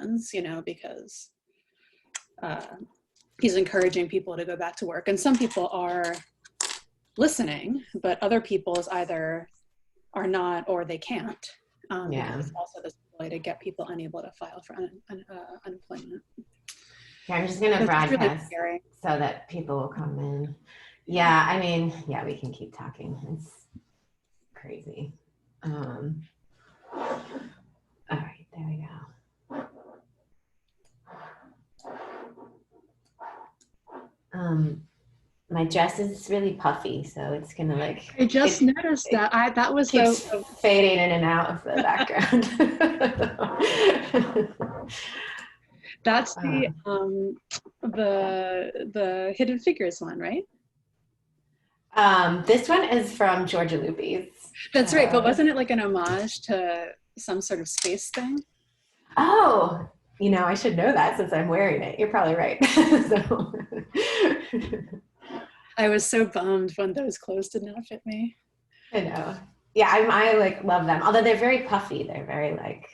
reasons, you know, because he's encouraging people to go back to work. And some people are listening, but other people's either are not or they can't. Because it's also this way to get people unable to file for unemployment. Yeah, I'm just going to broadcast really so that people will come in. Yeah, I mean, yeah, we can keep talking. It's crazy. All right, there we go. My dress is really puffy, so it's gonna like. I just noticed that. That was keeps fading in and out of the background. That's the Hidden Figures one, right? This one is from Georgia Luby's. That's right, but wasn't it like an homage to some sort of space thing? Oh, you know, I should know that since I'm wearing it. You're probably right. So. I was so bummed when those clothes did not fit me. I know. Yeah, I like love them. Although they're very puffy. They're very like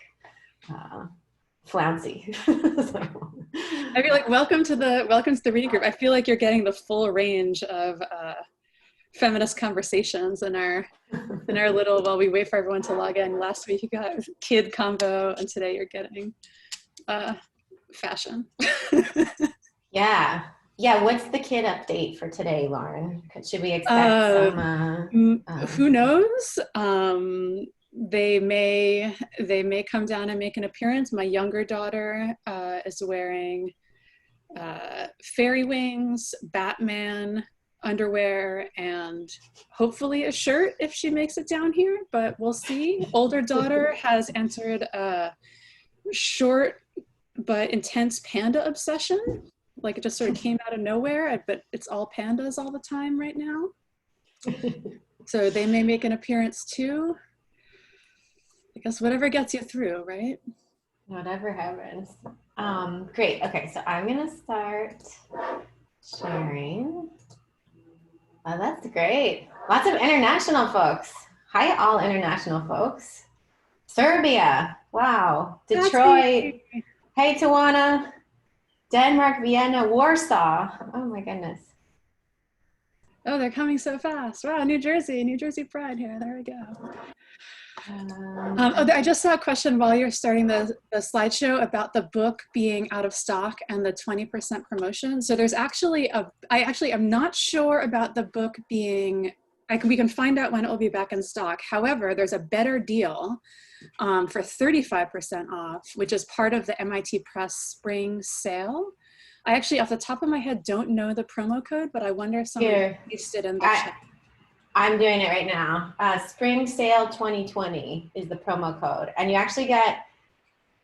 flouncy. So. I feel like welcome to the reading group. I feel like you're getting the full range of feminist conversations in our little, while we wait for everyone to log in. Last week you got kid combo, and today you're getting fashion. Yeah, what's the kid update for today, Lauren? Should we expect some? Who knows? They may come down and make an appearance. My younger daughter is wearing fairy wings, Batman underwear, and hopefully a shirt if she makes it down here, but we'll see. Older daughter has entered a short but intense panda obsession. Like it just sort of came out of nowhere, but it's all pandas all the time right now. So they may make an appearance too. I guess whatever gets you through, right? Whatever happens. Great. Okay, so I'm gonna start sharing. Oh, that's great. Lots of international folks. Hi, all international folks. Serbia. Wow. Detroit. Hey, Tawana. Denmark, Vienna, Warsaw. Oh my goodness. Oh, they're coming so fast. Wow, New Jersey Pride here. There we go. I just saw a question while you're starting the slideshow about the book being out of stock and the 20% promotion. So there's actually I'm not sure about the book being, we can find out when it will be back in stock. However, there's a better deal for 35% off, which is part of the MIT Press spring sale. I actually, off the top of my head, don't know the promo code, but I wonder if someone pasted in the chat. I'm doing it right now. Spring Sale 2020 is the promo code. And you actually get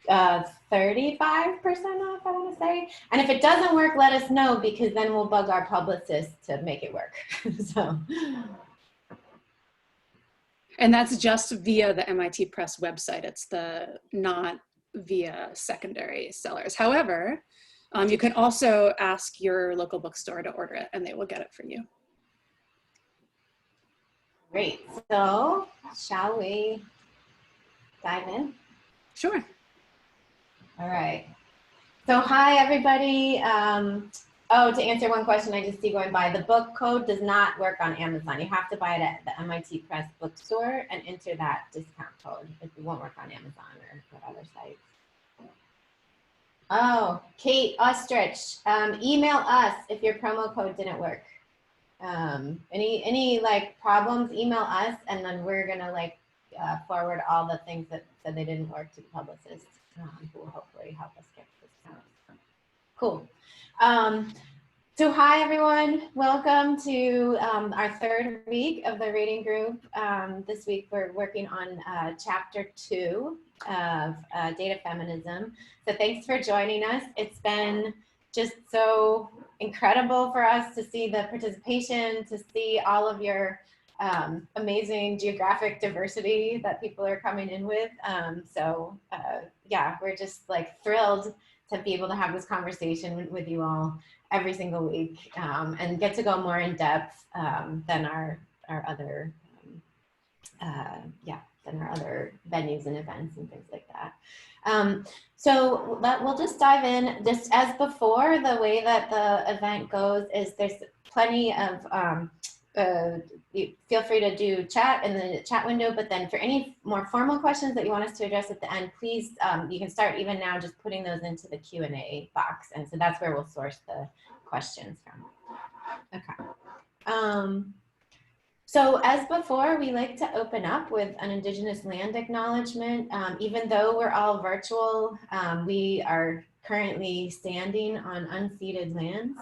35% off, I want to say. And if it doesn't work, let us know, because then we'll bug our publicist to make it work. So. And that's just via the MIT Press website. It's not via secondary sellers. However, you can also ask your local bookstore to order it and they will get it for you. Great. So shall we dive in? Sure. All right. So hi, everybody. To answer one question I just see going by, the book code does not work on Amazon. You have to buy it at the MIT Press bookstore and enter that discount code. It won't work on Amazon or other sites. Oh, Kate Ostrich, email us if your promo code didn't work. Any like problems, email us, and then we're gonna like forward all the things that said they didn't work to the publicist, who will hopefully help us get this out. Cool. So hi everyone, welcome to our third week of the reading group. This week we're working on chapter 2 of Data Feminism. So thanks for joining us. It's been just so incredible for us to see the participation, to see all of your amazing geographic diversity that people are coming in with. Yeah, we're just like thrilled to be able to have this conversation with you all every single week and get to go more in depth than our other and our other venues and events and things like that. So we'll just dive in. Just as before, the way that the event goes is there's plenty of, feel free to do chat in the chat window, but then for any more formal questions that you want us to address at the end, please, you can start even now just putting those into the Q&A box. And so that's where we'll source the questions from. Okay. So as before, we like to open up with an Indigenous land acknowledgement. Even though we're all virtual, we are currently standing on unceded lands.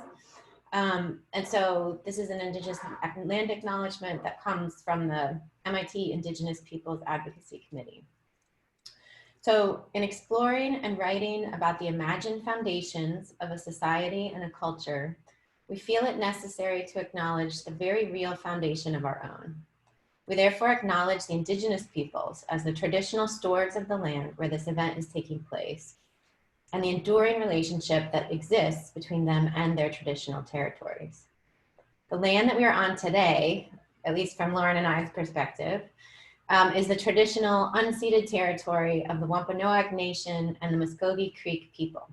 And so this is an Indigenous land acknowledgement that comes from the MIT Indigenous Peoples Advocacy Committee. So in exploring and writing about the imagined foundations of a society and a culture, we feel it necessary to acknowledge the very real foundation of our own. We therefore acknowledge the Indigenous peoples as the traditional stewards of the land where this event is taking place, and the enduring relationship that exists between them and their traditional territories. The land that we are on today, at least from Lauren and I's perspective, is the traditional unceded territory of the Wampanoag Nation and the Muskogee Creek people.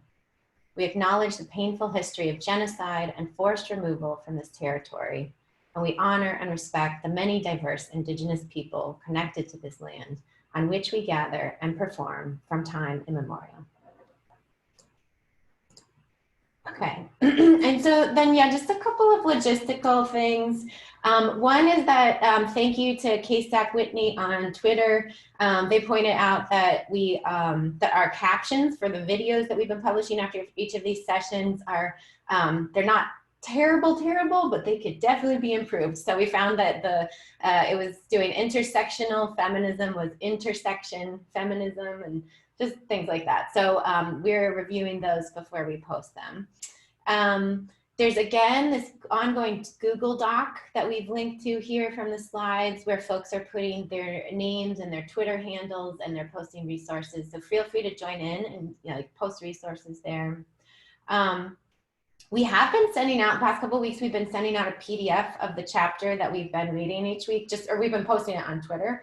We acknowledge the painful history of genocide and forced removal from this territory, and we honor and respect the many diverse Indigenous people connected to this land on which we gather and perform from time immemorial. Okay, and so then, yeah, just a couple of logistical things. One is that thank you to K-Stack Whitney on Twitter. They pointed out that that our captions for the videos that we've been publishing after each of these sessions are, they're not terrible, but they could definitely be improved. So we found that it was doing intersectional feminism was intersection feminism and just things like that. So we're reviewing those before we post them. There's again this ongoing Google Doc that we've linked to here from the slides where folks are putting their names and their Twitter handles and they're posting resources. So feel free to join in and post resources there. We have been sending out, the past couple of weeks, we've been sending out a PDF of the chapter that we've been reading each week, or we've been posting it on Twitter.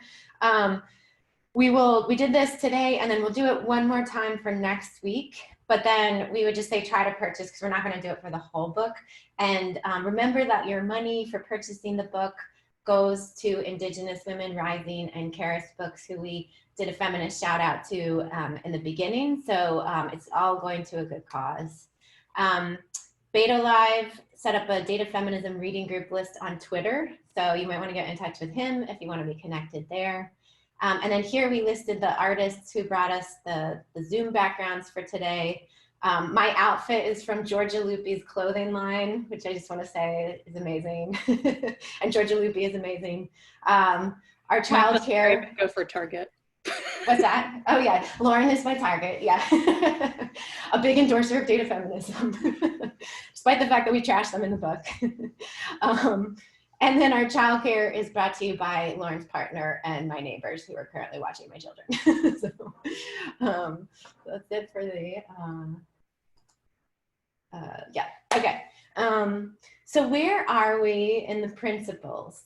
We did this today and then we'll do it one more time for next week, but then we would just say try to purchase because we're not going to do it for the whole book. And remember that your money for purchasing the book goes to Indigenous Women Rising and Karis Books, who we did a feminist shout out to in the beginning. So it's all going to a good cause. Beta Live set up a data feminism reading group list on Twitter. So you might want to get in touch with him if you want to be connected there. And then here we listed the artists who brought us the Zoom backgrounds for today. My outfit is from Georgia Loopy's clothing line, which I just want to say is amazing. And Georgia Loopy is amazing. Our childcare. Go for Target. What's that? Oh yeah, Lauren is my target, yeah. A big endorser of data feminism, despite the fact that we trashed them in the book. And then our childcare is brought to you by Lauren's partner and my neighbors who are currently watching my children. So that's it for the, yeah, okay. So where are we in the principles?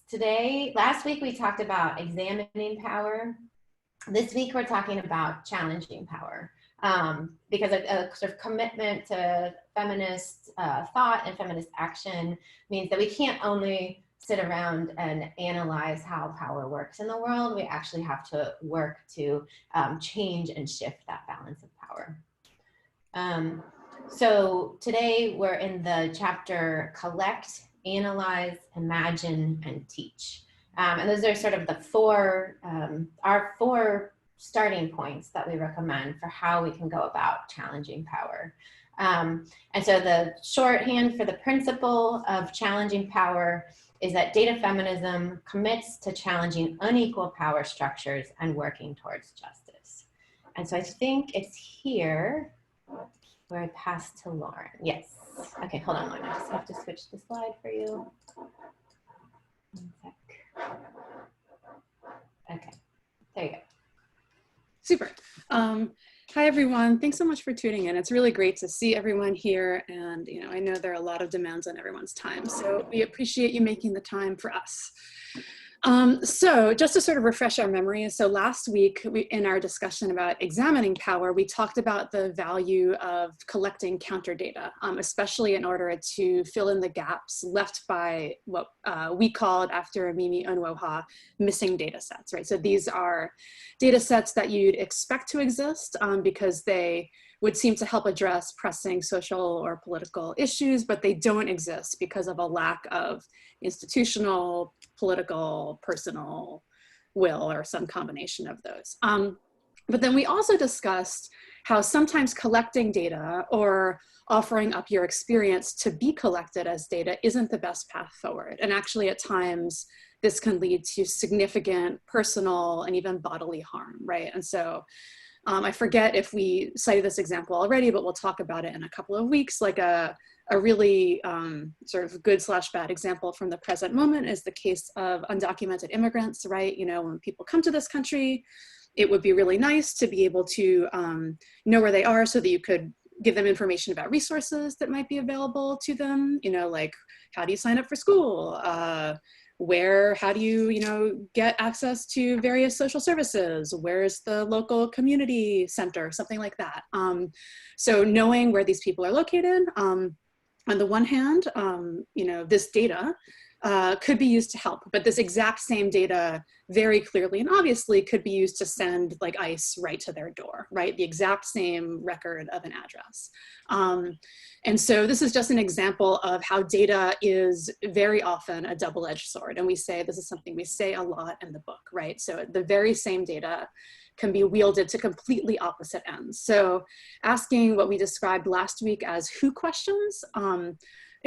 Last week we talked about examining power. This week we're talking about challenging power because a sort of commitment to feminist thought and feminist action means that we can't only sit around and analyze how power works in the world. We actually have to work to change and shift that balance of power. So today we're in the chapter Collect, Analyze, Imagine, and Teach. And those are sort of our four starting points that we recommend for how we can go about challenging power. And so the shorthand for the principle of challenging power is that data feminism commits to challenging unequal power structures and working towards justice. And so I think it's here where I pass to Lauren. Yes. Okay, hold on, Lauren. I just have to switch the slide for you. 1 sec. Okay, there you go. Super. Hi, everyone. Thanks so much for tuning in. It's really great to see everyone here. And, I know there are a lot of demands on everyone's time. So we appreciate you making the time for us. So just to sort of refresh our memories, so last week in our discussion about examining power, we talked about the value of collecting counter data, especially in order to fill in the gaps left by what we called, after Mimi Onuoha, missing data sets, right? So these are data sets that you'd expect to exist because they would seem to help address pressing social or political issues, but they don't exist because of a lack of institutional, political, personal will, or some combination of those. But then we also discussed how sometimes collecting data or offering up your experience to be collected as data isn't the best path forward. And actually at times, this can lead to significant personal and even bodily harm, right? And so I forget if we cited this example already, but we'll talk about it in a couple of weeks. Like a really sort of good / bad example from the present moment is the case of undocumented immigrants, right? You know, when people come to this country, it would be really nice to be able to know where they are so that you could give them information about resources that might be available to them. You know, like how do you sign up for school? How do you, get access to various social services? Where's the local community center? Something like that. So knowing where these people are located, on the one hand, this data could be used to help, but this exact same data very clearly and obviously could be used to send like ICE right to their door, right? The exact same record of an address. And so this is just an example of how data is very often a double-edged sword. And we say, this is something we say a lot in the book, right? So the very same data can be wielded to completely opposite ends. So asking what we described last week as who questions, and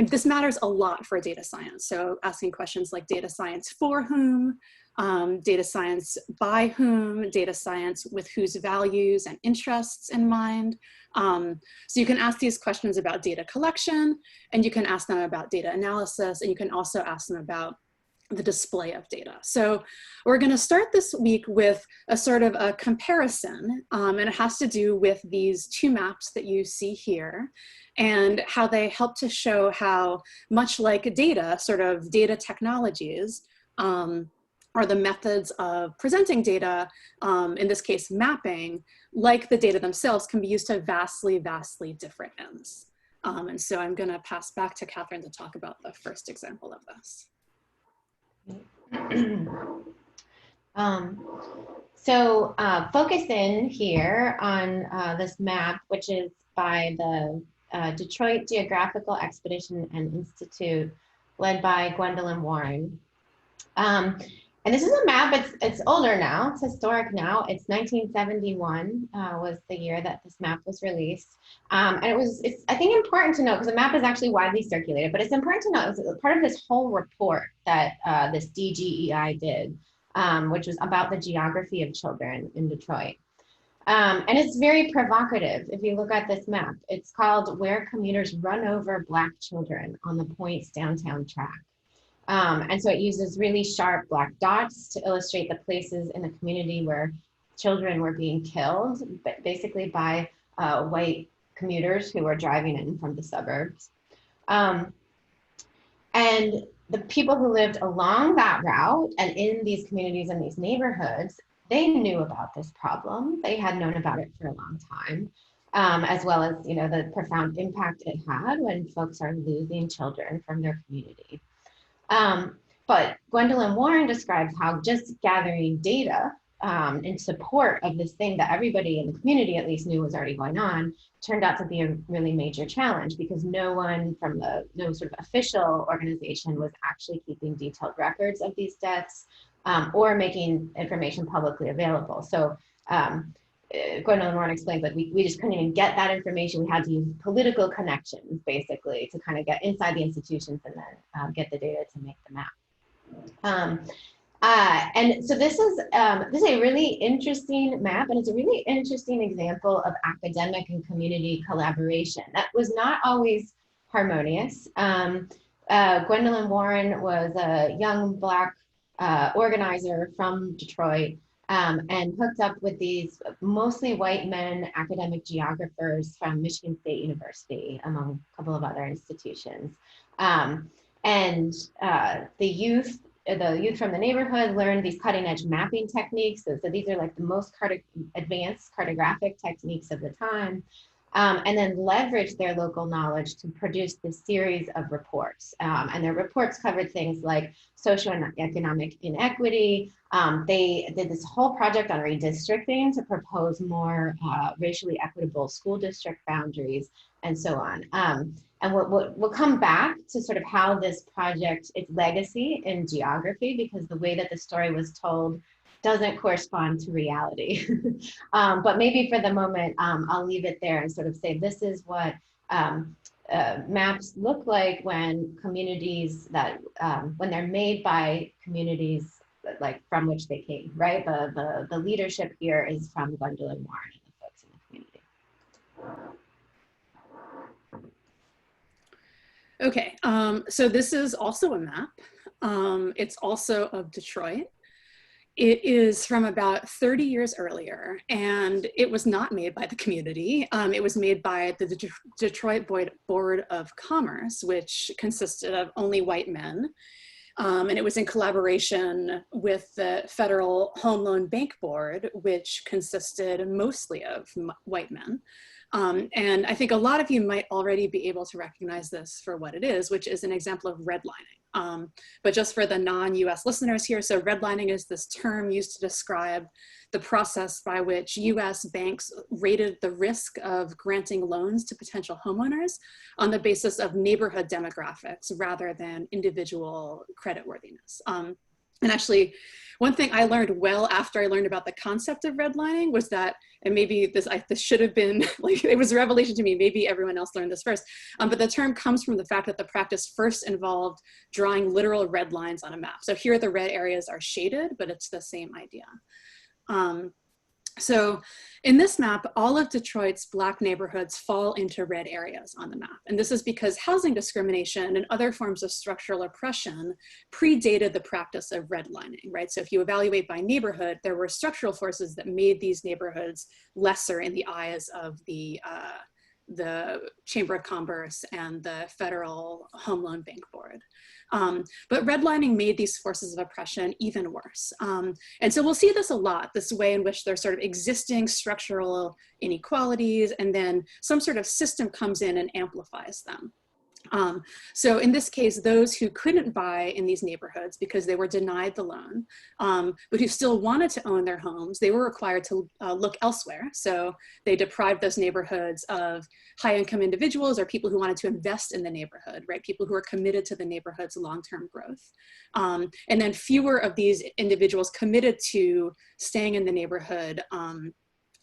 this matters a lot for data science. So asking questions like data science for whom, data science by whom, data science with whose values and interests in mind. So you can ask these questions about data collection, and you can ask them about data analysis, and you can also ask them about the display of data. So we're going to start this week with a sort of a comparison, and it has to do with these two maps that you see here and how they help to show how, much like data, sort of data technologies, or the methods of presenting data, in this case mapping, like the data themselves, can be used to vastly, vastly different ends. And so I'm going to pass back to Catherine to talk about the first example of this. Focus in here on this map, which is by the Detroit Geographical Expedition and Institute, led by Gwendolyn Warren. And this is a map, it's older now, it's historic now. It's 1971 was the year that this map was released. And it's I think important to note, because the map is actually widely circulated, but it's important to note it was part of this whole report that this DGEI did, which was about the geography of children in Detroit. And it's very provocative. If you look at this map, it's called Where Commuters Run Over Black Children on the Point's Downtown Track. And so it uses really sharp black dots to illustrate the places in the community where children were being killed, but basically by white commuters who were driving in from the suburbs. And the people who lived along that route and in these communities and these neighborhoods, they knew about this problem. They had known about it for a long time, as well as, the profound impact it had when folks are losing children from their community. But Gwendolyn Warren describes how just gathering data in support of this thing that everybody in the community at least knew was already going on turned out to be a really major challenge, because no one from no sort of official organization was actually keeping detailed records of these deaths or making information publicly available. So Gwendolyn Warren explains that we just couldn't even get that information. We had to use political connections, basically, to kind of get inside the institutions and then get the data to make the map. And so this is a really interesting map, and it's a really interesting example of academic and community collaboration that was not always harmonious. Gwendolyn Warren was a young Black organizer from Detroit, and hooked up with these mostly white men academic geographers from Michigan State University, among a couple of other institutions. And the youth the youth from the neighborhood learned these cutting edge mapping techniques. So these are like the most advanced cartographic techniques of the time. And then leverage their local knowledge to produce this series of reports. And their reports covered things like social and economic inequity. They did this whole project on redistricting to propose more racially equitable school district boundaries and so on. And we'll come back to sort of how this project, its legacy in geography, because the way that the story was told doesn't correspond to reality. But maybe for the moment, I'll leave it there and sort of say this is what maps look like when communities that, when they're made by communities like from which they came, right? The leadership here is from Gwendolyn Warren and the folks in the community. Okay, so this is also a map. It's also of Detroit. It is from about 30 years earlier, and it was not made by the community. It was made by the Detroit Board of Commerce, which consisted of only white men. And it was in collaboration with the Federal Home Loan Bank Board, which consisted mostly of white men. And I think a lot of you might already be able to recognize this for what it is, which is an example of redlining. But just for the non-US listeners here, so redlining is this term used to describe the process by which US banks rated the risk of granting loans to potential homeowners on the basis of neighborhood demographics rather than individual creditworthiness. And actually, one thing I learned well after I learned about the concept of redlining was that, and maybe this should have been, like, it was a revelation to me, maybe everyone else learned this first, but the term comes from the fact that the practice first involved drawing literal red lines on a map. So here the red areas are shaded, but it's the same idea. So in this map, all of Detroit's Black neighborhoods fall into red areas on the map. And this is because housing discrimination and other forms of structural oppression predated the practice of redlining, right? So if you evaluate by neighborhood, there were structural forces that made these neighborhoods lesser in the eyes of the Chamber of Commerce and the Federal Home Loan Bank Board. But redlining made these forces of oppression even worse. And so we'll see this a lot, this way in which there's sort of existing structural inequalities, and then some sort of system comes in and amplifies them. So in this case, those who couldn't buy in these neighborhoods because they were denied the loan, but who still wanted to own their homes, they were required to look elsewhere. So they deprived those neighborhoods of high-income individuals or people who wanted to invest in the neighborhood, right? People who are committed to the neighborhood's long-term growth. And then fewer of these individuals committed to staying in the neighborhood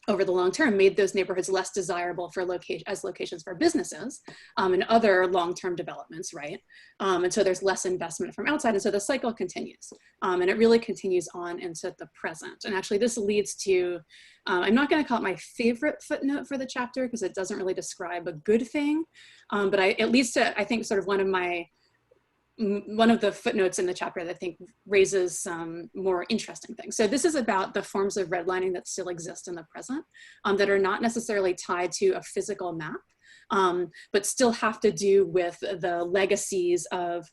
over the long term, made those neighborhoods less desirable for locations for businesses and other long-term developments, right? And so there's less investment from outside, and so the cycle continues. And it really continues on into the present. And actually this leads to, I'm not gonna call it my favorite footnote for the chapter because it doesn't really describe a good thing, but it leads to, I think, sort of one of the footnotes in the chapter that I think raises some more interesting things. So this is about the forms of redlining that still exist in the present that are not necessarily tied to a physical map, but still have to do with the legacies of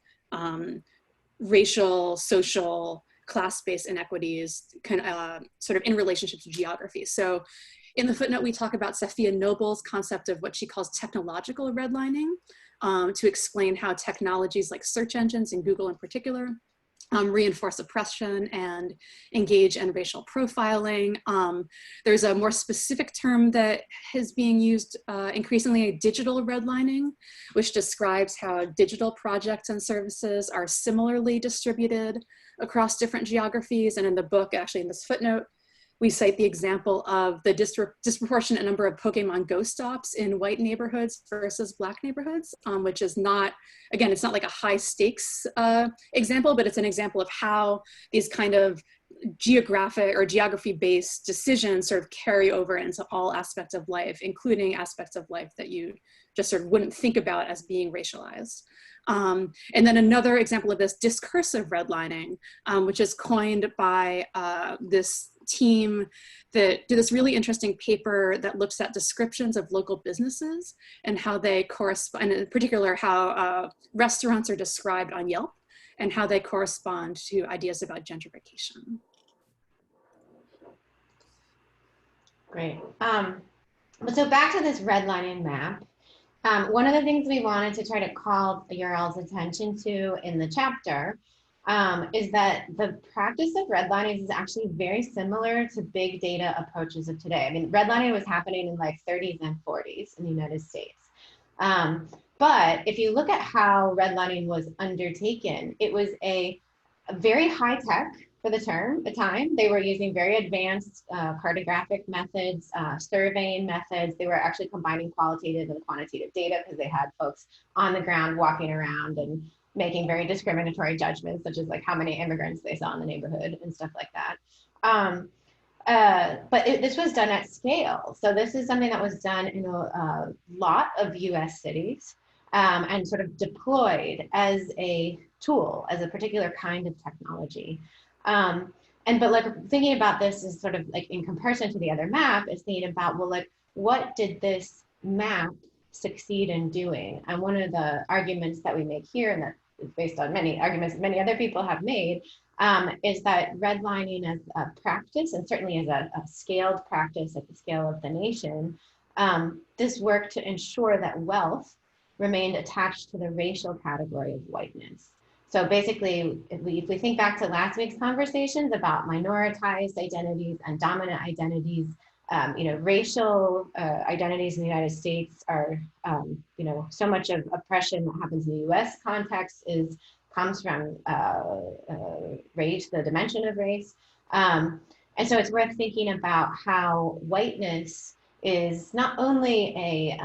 racial, social, class-based inequities sort of in relationship to geography. So in the footnote, we talk about Safiya Noble's concept of what she calls technological redlining, to explain how technologies like search engines and Google in particular reinforce oppression and engage in racial profiling. There's a more specific term that is being used increasingly, digital redlining, which describes how digital projects and services are similarly distributed across different geographies. And in the book, actually in this footnote, we cite the example of the disproportionate number of Pokemon Go stops in white neighborhoods versus Black neighborhoods, which is not, again, it's not like a high stakes example, but it's an example of how these kind of geographic or geography-based decisions sort of carry over into all aspects of life, including aspects of life that you just sort of wouldn't think about as being racialized. And then another example of this, discursive redlining, which is coined by this team that did this really interesting paper that looks at descriptions of local businesses and how they correspond, in particular how restaurants are described on Yelp and how they correspond to ideas about gentrification. Great. So back to this redlining map. One of the things we wanted to try to call your all's attention to in the chapter is that the practice of redlining is actually very similar to big data approaches of today. I mean, redlining was happening in like 30s and 40s in the United States. But if you look at how redlining was undertaken, it was a very high tech for the time. They were using very advanced cartographic methods, surveying methods. They were actually combining qualitative and quantitative data because they had folks on the ground walking around and making very discriminatory judgments, such as like how many immigrants they saw in the neighborhood and stuff like that. But this was done at scale. So this is something that was done in a lot of US cities and sort of deployed as a tool, as a particular kind of technology. But like thinking about this is sort of like in comparison to the other map is thinking about, well, like what did this map succeed in doing? And one of the arguments that we make here, and that is based on many arguments many other people have made, is that redlining as a practice, and certainly as a scaled practice at the scale of the nation, this worked to ensure that wealth remained attached to the racial category of whiteness. So basically, if we think back to last week's conversations about minoritized identities and dominant identities, racial identities in the United States are, so much of oppression that happens in the US context comes from race, the dimension of race. And so it's worth thinking about how whiteness is not only a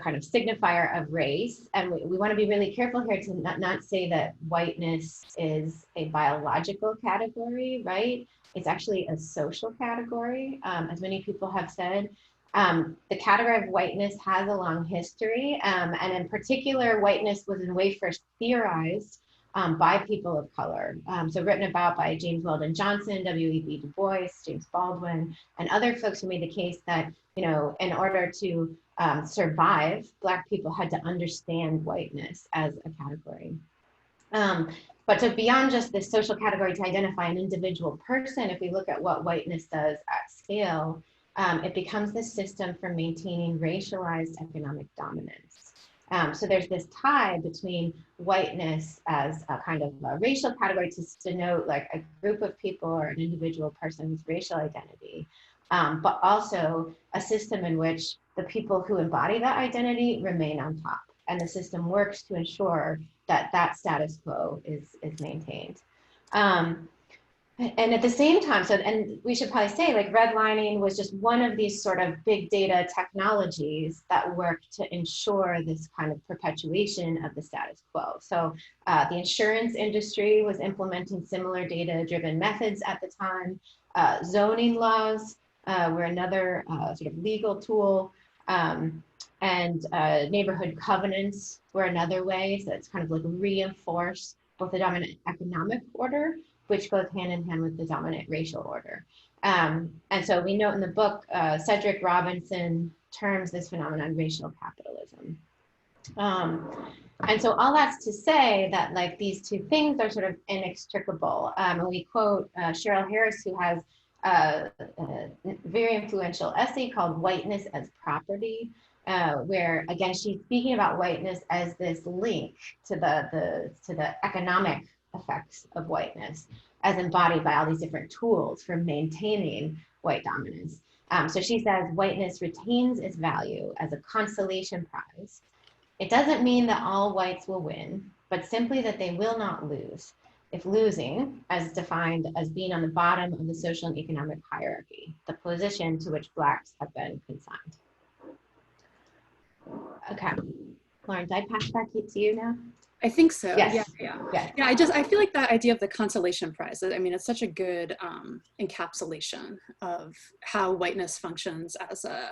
kind of signifier of race. And we want to be really careful here to not say that whiteness is a biological category, right? It's actually a social category, as many people have said. The category of whiteness has a long history, and in particular, whiteness was in a way first theorized by people of color. So written about by James Weldon Johnson, W.E.B. Du Bois, James Baldwin, and other folks who made the case that, in order to survive, Black people had to understand whiteness as a category. But so beyond just this social category to identify an individual person, if we look at what whiteness does at scale, it becomes this system for maintaining racialized economic dominance. So there's this tie between whiteness as a kind of a racial category to denote like a group of people or an individual person's racial identity, but also a system in which the people who embody that identity remain on top. And the system works to ensure that that status quo is maintained. And at the same time, and we should probably say, like, redlining was just one of these sort of big data technologies that worked to ensure this kind of perpetuation of the status quo. So the insurance industry was implementing similar data-driven methods at the time. Zoning laws were another sort of legal tool. And neighborhood covenants were another way. So it's kind of like reinforce both the dominant economic order, which goes hand in hand with the dominant racial order. And so we note in the book, Cedric Robinson terms this phenomenon racial capitalism. And so all that's to say that like these two things are sort of inextricable. And we quote Cheryl Harris, who has a very influential essay called Whiteness as Property, where again, she's speaking about whiteness as this link to the economic effects of whiteness as embodied by all these different tools for maintaining white dominance. So she says, whiteness retains its value as a consolation prize. It doesn't mean that all whites will win, but simply that they will not lose, if losing, as defined as being on the bottom of the social and economic hierarchy, the position to which Blacks have been consigned. Okay, Lauren, did I pass back to you now? I think so. Yes. Yeah. Yes. Yeah, I feel like that idea of the consolation prize, I mean, it's such a good encapsulation of how whiteness functions as a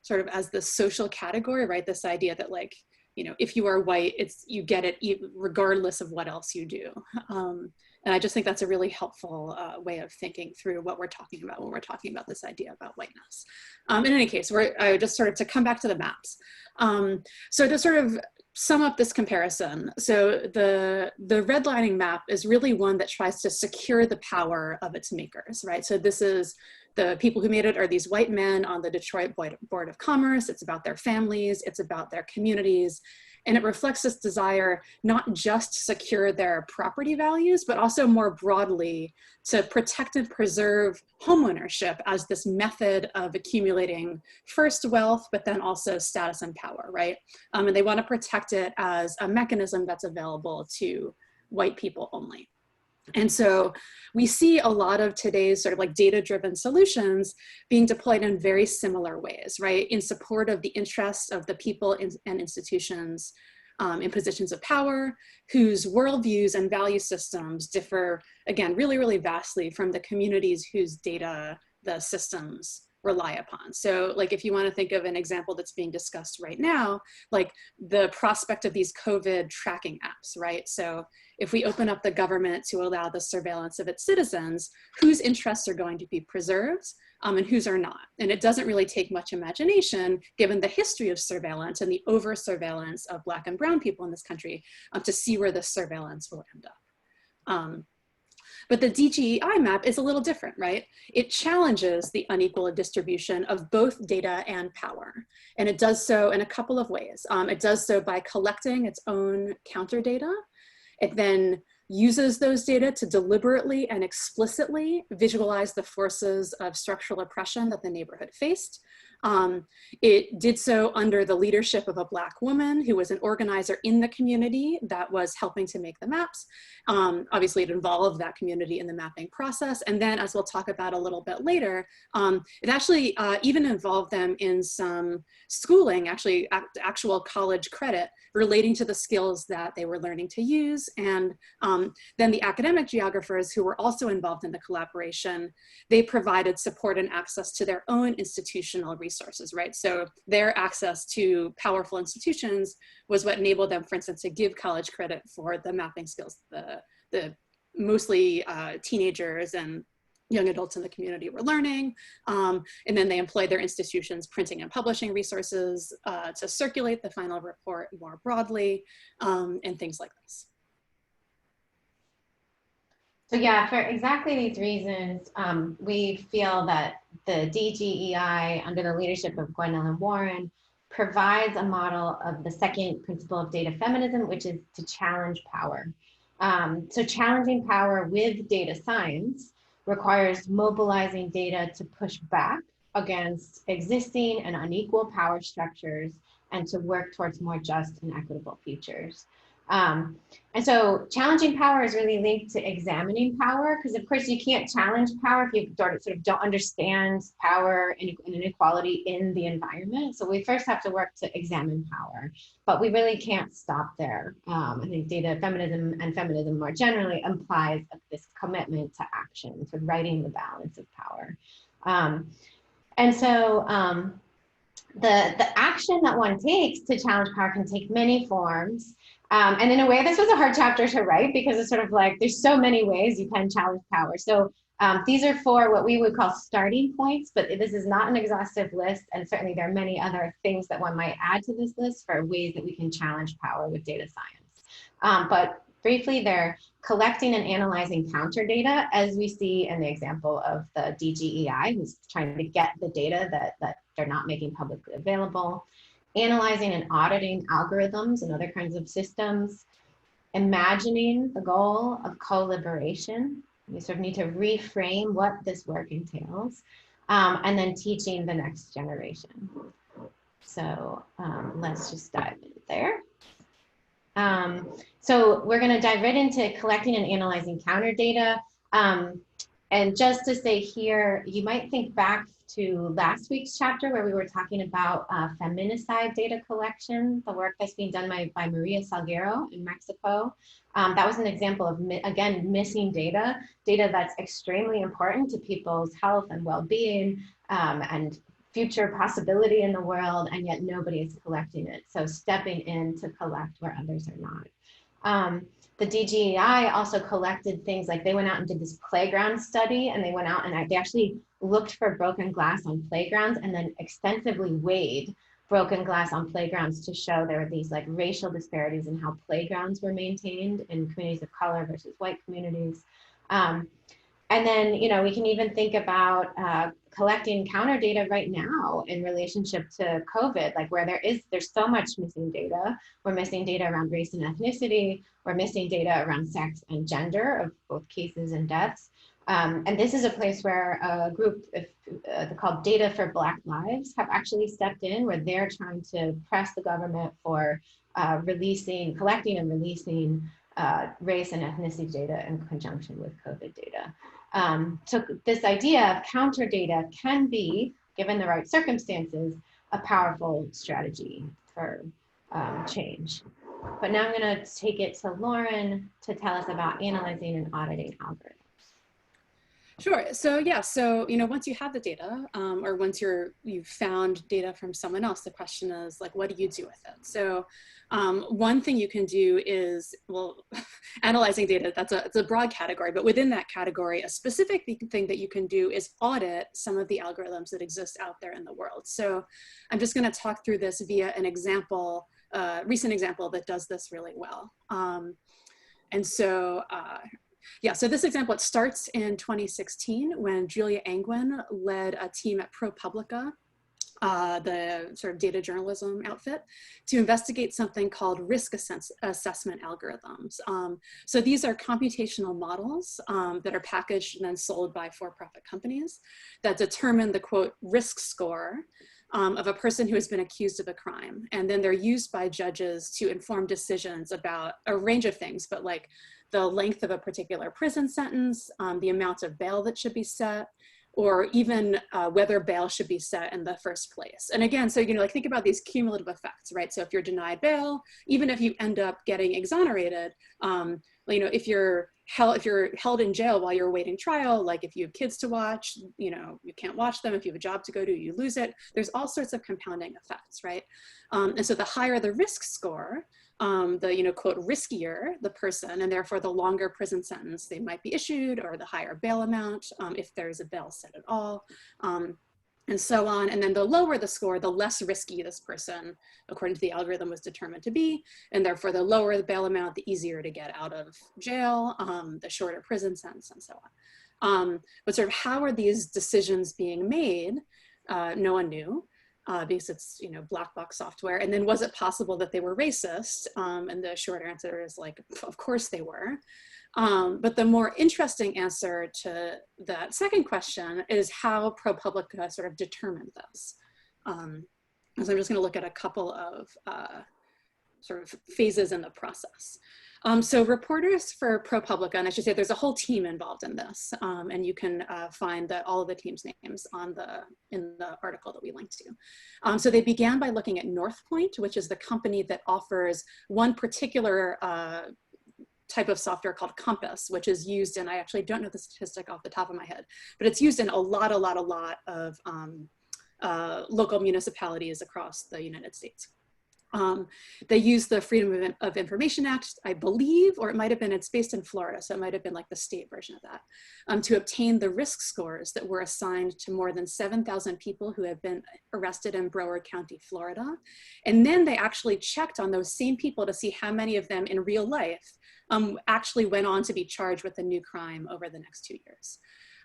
sort of as the social category, right? This idea that like, if you are white, you get it regardless of what else you do. And I just think that's a really helpful way of thinking through what we're talking about when we're talking about this idea about whiteness. In any case, I just sort of to come back to the maps. So to sort of sum up this comparison. So the redlining map is really one that tries to secure the power of its makers, right? So this is, the people who made it are these white men on the Detroit Board of Commerce. It's about their families, it's about their communities, and it reflects this desire not just to secure their property values, but also more broadly to protect and preserve homeownership as this method of accumulating first wealth, but then also status and power, right? And they want to protect it as a mechanism that's available to white people only. And so we see a lot of today's sort of like data-driven solutions being deployed in very similar ways, right? In support of the interests of the people and institutions in positions of power, whose worldviews and value systems differ, again, really, really vastly from the communities whose data the systems rely upon. So like if you want to think of an example that's being discussed right now, like the prospect of these COVID tracking apps, right? So if we open up the government to allow the surveillance of its citizens, whose interests are going to be preserved and whose are not? And it doesn't really take much imagination, given the history of surveillance and the over surveillance of Black and brown people in this country, to see where this surveillance will end up. But the DGEI map is a little different, right? It challenges the unequal distribution of both data and power. And it does so in a couple of ways. It does so by collecting its own counter data. It then uses those data to deliberately and explicitly visualize the forces of structural oppression that the neighborhood faced. It did so under the leadership of a Black woman who was an organizer in the community that was helping to make the maps. Obviously, it involved that community in the mapping process. And then, as we'll talk about a little bit later, it actually even involved them in some schooling, actually actual college credit relating to the skills that they were learning to use. And then the academic geographers who were also involved in the collaboration, they provided support and access to their own institutional resources, right? So their access to powerful institutions was what enabled them, for instance, to give college credit for the mapping skills the mostly teenagers and young adults in the community were learning. And then they employed their institutions' printing and publishing resources to circulate the final report more broadly, and things like this. So yeah, for exactly these reasons, we feel that the DGEI, under the leadership of Gwendolyn Warren, provides a model of the second principle of data feminism, which is to challenge power. So challenging power with data science requires mobilizing data to push back against existing and unequal power structures and to work towards more just and equitable futures. And so challenging power is really linked to examining power, because of course you can't challenge power if you sort of don't understand power and inequality in the environment. So we first have to work to examine power, but we really can't stop there. I think data feminism and feminism more generally implies this commitment to action, to righting the balance of power. And so the action that one takes to challenge power can take many forms. And in a way, this was a hard chapter to write because it's sort of like, there's so many ways you can challenge power. So these are 4 what we would call starting points, but this is not an exhaustive list. And certainly there are many other things that one might add to this list for ways that we can challenge power with data science. But briefly, they're collecting and analyzing counter data, as we see in the example of the DGEI, who's trying to get the data that they're not making publicly available, analyzing and auditing algorithms and other kinds of systems, imagining the goal of co-liberation. You sort of need to reframe what this work entails, and then teaching the next generation. So let's just dive in there. So we're going to dive right into collecting and analyzing counter data. And just to say here, you might think back to last week's chapter where we were talking about feminicide data collection, the work that's being done by Maria Salguero in Mexico. That was an example of, again, missing data that's extremely important to people's health and well-being and future possibility in the world, and yet nobody is collecting it. So stepping in to collect where others are not. The DGEI also collected things like they went out and did this playground study, and they went out and they actually looked for broken glass on playgrounds and then extensively weighed broken glass on playgrounds to show there were these like racial disparities in how playgrounds were maintained in communities of color versus white communities. And then, you know, we can even think about collecting counter data right now in relationship to COVID, like where there's so much missing data. We're missing data around race and ethnicity. We're missing data around sex and gender of both cases and deaths. And this is a place where a group called Data for Black Lives have actually stepped in, where they're trying to press the government for collecting and releasing race and ethnicity data in conjunction with COVID data. So this idea of counter data can be, given the right circumstances, a powerful strategy for change. But now I'm going to take it to Lauren to tell us about analyzing and auditing algorithms. Sure. So yeah, so you know, once you have the data, or once you've found data from someone else, the question is like, what do you do with it? So one thing you can do is, well, analyzing data. It's a broad category, but within that category, a specific thing that you can do is audit some of the algorithms that exist out there in the world. So I'm just going to talk through this via an example, recent example that does this really well. Yeah, so this example, it starts in 2016 when Julia Angwin led a team at ProPublica, the sort of data journalism outfit, to investigate something called risk assessment algorithms. So these are computational models that are packaged and then sold by for-profit companies that determine the, quote, risk score of a person who has been accused of a crime. And then they're used by judges to inform decisions about a range of things, but like the length of a particular prison sentence, the amount of bail that should be set, or even whether bail should be set in the first place. And again, so, you know, like think about these cumulative effects, right? So if you're denied bail, even if you end up getting exonerated, you know, if you're held in jail while you're awaiting trial, like if you have kids to watch, you know, you can't watch them. If you have a job to go to, you lose it. There's all sorts of compounding effects, right? And so the higher the risk score, the, you know, quote, riskier the person, and therefore the longer prison sentence they might be issued, or the higher bail amount, if there's a bail set at all, and so on. And then the lower the score, the less risky this person, according to the algorithm, was determined to be, and therefore the lower the bail amount, the easier to get out of jail, the shorter prison sentence, and so on. But sort of how are these decisions being made? No one knew. Because it's, you know, black box software. And then was it possible that they were racist? And the short answer is like, of course they were. But the more interesting answer to that second question is how ProPublica sort of determined this. So I'm just gonna look at a couple of sort of phases in the process. So reporters for ProPublica, and I should say there's a whole team involved in this, and you can find all of the team's names in the article that we linked to. So they began by looking at Northpoint, which is the company that offers one particular type of software called Compass, which is used in, I actually don't know the statistic off the top of my head, but it's used in a lot of local municipalities across the United States. They use the Freedom of Information Act, I believe, or it might have been, it's based in Florida, so it might have been like the state version of that, to obtain the risk scores that were assigned to more than 7,000 people who have been arrested in Broward County, Florida. And then they actually checked on those same people to see how many of them in real life actually went on to be charged with a new crime over the next 2 years.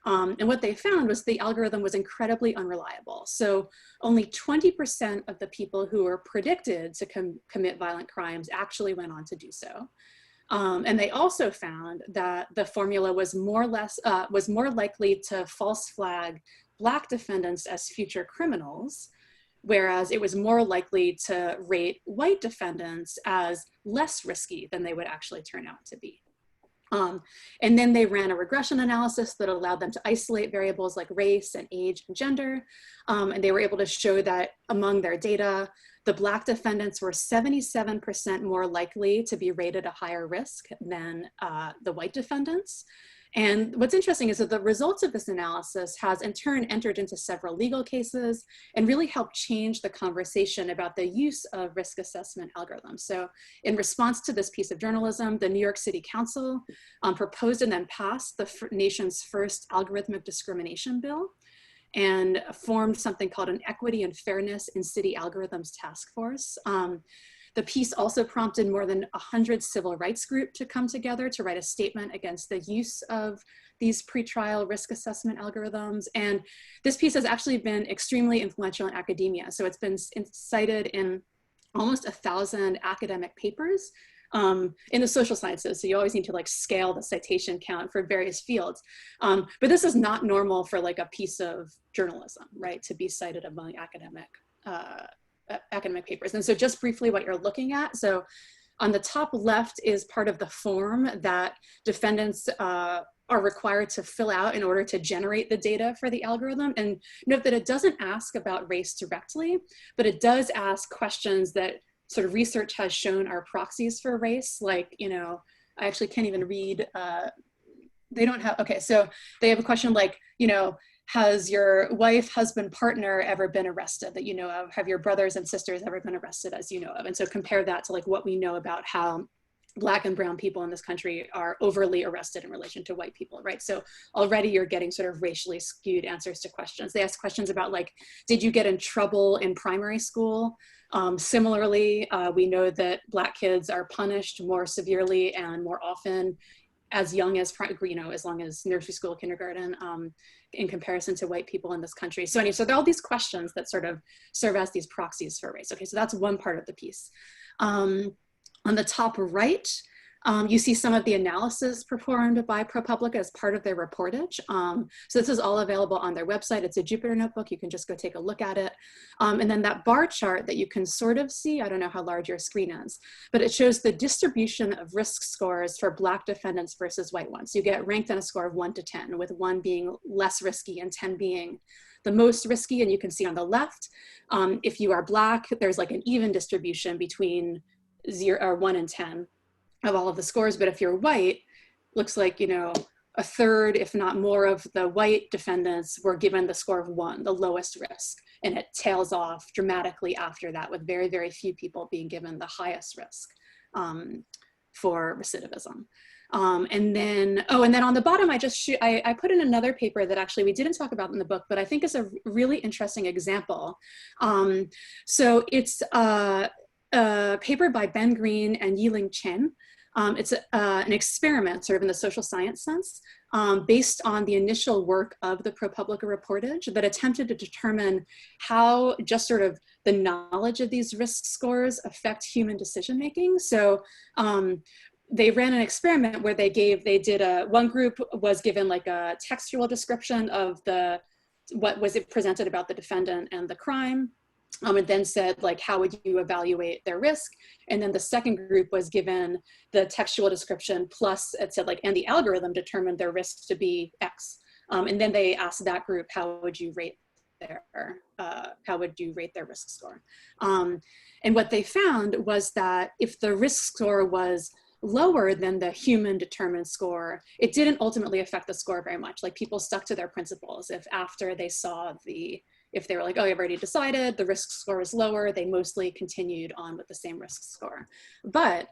And what they found was the algorithm was incredibly unreliable. So only 20% of the people who were predicted to commit violent crimes actually went on to do so. And they also found that the formula was more likely to false flag Black defendants as future criminals, whereas it was more likely to rate white defendants as less risky than they would actually turn out to be. And then they ran a regression analysis that allowed them to isolate variables like race and age and gender. And they were able to show that among their data, the Black defendants were 77% more likely to be rated a higher risk than the white defendants. And what's interesting is that the results of this analysis has in turn entered into several legal cases and really helped change the conversation about the use of risk assessment algorithms. So in response to this piece of journalism, the New York City Council proposed and then passed the nation's first algorithmic discrimination bill. and formed something called an Equity and Fairness in City Algorithms Task Force. The piece also prompted more than 100 civil rights groups to come together to write a statement against the use of these pretrial risk assessment algorithms. And this piece has actually been extremely influential in academia. So it's been cited in almost 1,000 academic papers in the social sciences. So you always need to like scale the citation count for various fields. But this is not normal for like a piece of journalism, right? To be cited among academic papers. And so just briefly what you're looking at. So on the top left is part of the form that defendants are required to fill out in order to generate the data for the algorithm. And note that it doesn't ask about race directly, but it does ask questions that sort of research has shown are proxies for race. Like, you know, I actually can't even read, they don't have, okay, so they have a question like, you know, has your wife, husband, partner ever been arrested that you know of? Have your brothers and sisters ever been arrested as you know of? And so compare that to like what we know about how Black and brown people in this country are overly arrested in relation to white people, right? So already you're getting sort of racially skewed answers to questions. They ask questions about like, did you get in trouble in primary school? Similarly, we know that Black kids are punished more severely and more often as young as, you know, as long as nursery school, kindergarten, in comparison to white people in this country. So anyway, so there are all these questions that sort of serve as these proxies for race. Okay, so that's one part of the piece. On the top right, you see some of the analysis performed by ProPublica as part of their reportage. So this is all available on their website. It's a Jupyter notebook. You can just go take a look at it. And then that bar chart that you can sort of see, I don't know how large your screen is, but it shows the distribution of risk scores for Black defendants versus white ones. You get ranked on a score of 1 to 10, with 1 being less risky and 10 being the most risky. And you can see on the left, if you are Black, there's like an even distribution between 1 and 10 of all of the scores. But if you're white, looks like, you know, a third, if not more, of the white defendants were given the score of 1, the lowest risk. And it tails off dramatically after that, with very, very few people being given the highest risk for recidivism. And then on the bottom, I put in another paper that actually we didn't talk about in the book, but I think is a really interesting example. So it's a paper by Ben Green and Yiling Chen. It's an experiment sort of in the social science sense, based on the initial work of the ProPublica reportage that attempted to determine how just sort of the knowledge of these risk scores affect human decision-making. So they ran an experiment where one group was given like a textual description of what was it presented about the defendant and the crime. And then said, like, how would you evaluate their risk? And then the second group was given the textual description plus it said, like, and the algorithm determined their risk to be X. And then they asked that group, how would you rate their risk score? And what they found was that if the risk score was lower than the human determined score, it didn't ultimately affect the score very much. Like, people stuck to their principles. If after they saw if they were like, oh, you've already decided the risk score is lower, they mostly continued on with the same risk score. But